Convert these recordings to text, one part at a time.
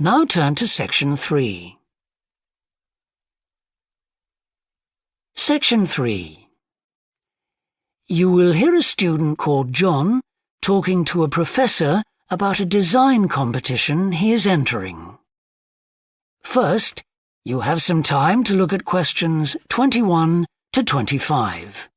Now turn to Section 3. Section 3. You will hear a student called John talking to a professor about a design competition he is entering. First, you have some time to look at questions 21 to 25.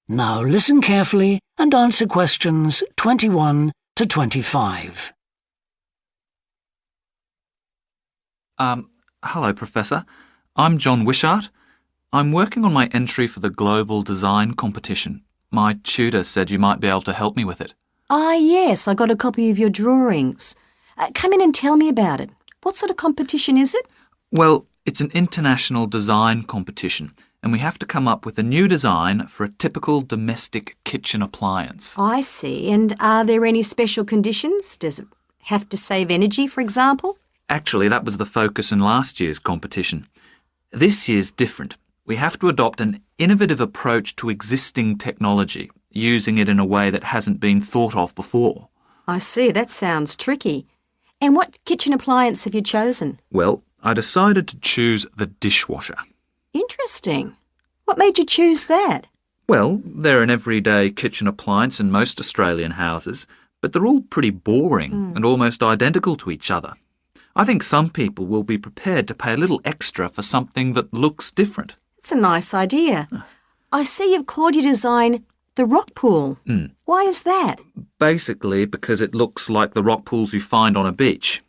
Now listen carefully and answer questions 21 to 25. Hello, Professor. I'm John Wishart. I'm working on my entry for the Global Design Competition. My tutor said you might be able to help me with it. Ah, yes, I got a copy of your drawings. Come in and tell me about it. What sort of competition is it? Well, it's an international design competition, and we have to come up with a new design for a typical domestic kitchen appliance. I see. And are there any special conditions? Does it have to save energy, for example? Actually, that was the focus in last year's competition. This year's different. We have to adopt an innovative approach to existing technology, using it in a way that hasn't been thought of before. I see. That sounds tricky. And what kitchen appliance have you chosen? Well, I decided to choose the dishwasher. Interesting. What made you choose that? Well, they're an everyday kitchen appliance in most Australian houses, but they're all pretty boring and almost identical to each other. I think some people will be prepared to pay a little extra for something that looks different. It's a nice idea. I see you've called your design the rock pool. Why is that? Basically because it looks like the rock pools you find on a beach.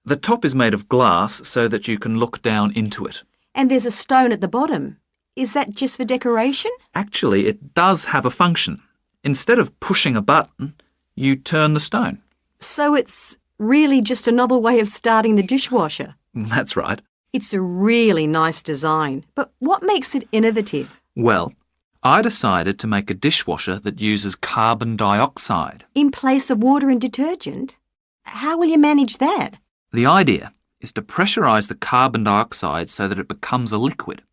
The top is made of glass so that you can look down into it. And there's a stone at the bottom. Is that just for decoration? Actually, it does have a function. Instead of pushing a button, you turn the stone. So it's really just a novel way of starting the dishwasher. That's right. It's a really nice design, but what makes it innovative? Well, I decided to make a dishwasher that uses carbon dioxide. In place of water and detergent? How will you manage that? The idea is to pressurise the carbon dioxide so that it becomes a liquid.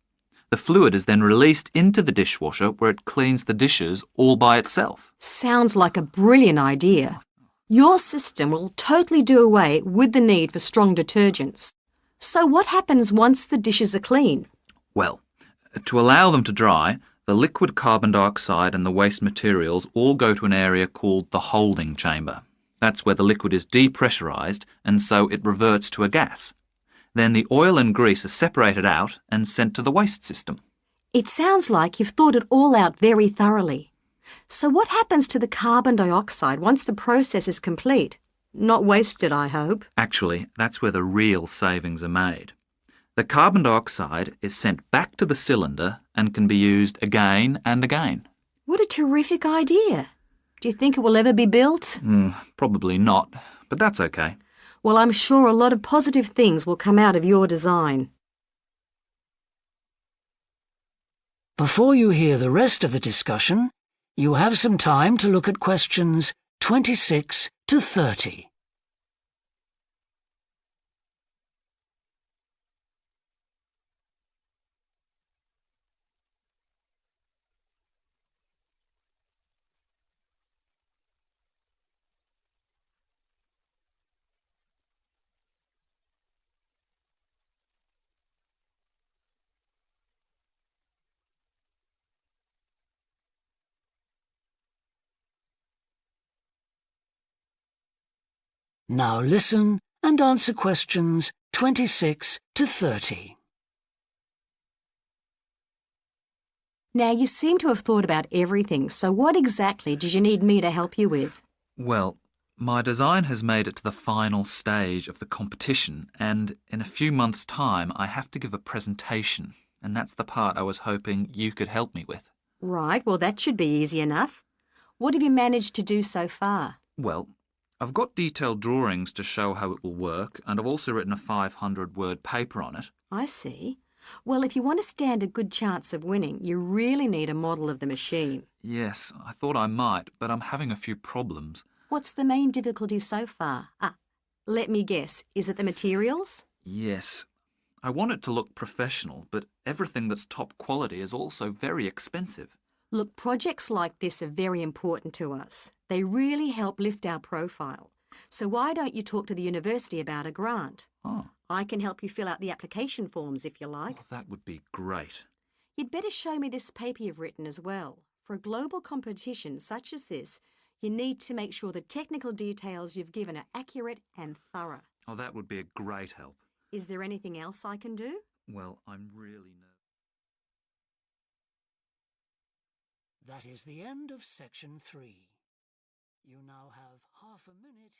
The fluid is then released into the dishwasher where it cleans the dishes all by itself. Sounds like a brilliant idea. Your system will totally do away with the need for strong detergents. So what happens once the dishes are clean? Well, to allow them to dry, the liquid carbon dioxide and the waste materials all go to an area called the holding chamber. That's where the liquid is depressurised and so it reverts to a gas. Then the oil and grease are separated out and sent to the waste system. It sounds like you've thought it all out very thoroughly. So what happens to the carbon dioxide once the process is complete? Not wasted, I hope. Actually, that's where the real savings are made. The carbon dioxide is sent back to the cylinder and can be used again and again. What a terrific idea. Do you think it will ever be built? Probably not, but that's okay. Well, I'm sure a lot of positive things will come out of your design. Before you hear the rest of the discussion, you have some time to look at questions 26 to 30. Now listen and answer questions 26 to 30. Now, you seem to have thought about everything, so what exactly did you need me to help you with? Well, my design has made it to the final stage of the competition, and in a few months' time I have to give a presentation, and that's the part I was hoping you could help me with. Right, well, that should be easy enough. What have you managed to do so far? Well, I've got detailed drawings to show how it will work, and I've also written a 500-word paper on it. I see. Well, if you want to stand a good chance of winning, you really need a model of the machine. Yes, I thought I might, but I'm having a few problems. What's the main difficulty so far? Let me guess. Is it the materials? Yes. I want it to look professional, but everything that's top quality is also very expensive. Look, projects like this are very important to us. They really help lift our profile. So why don't you talk to the university about a grant? Oh, I can help you fill out the application forms if you like. that would be great. You'd better show me this paper you've written as well. For a global competition such as this, you need to make sure the technical details you've given are accurate and thorough. Oh, that would be a great help. Is there anything else I can do? Well, I'm really nervous. That is the end of section 3. You now have half a minute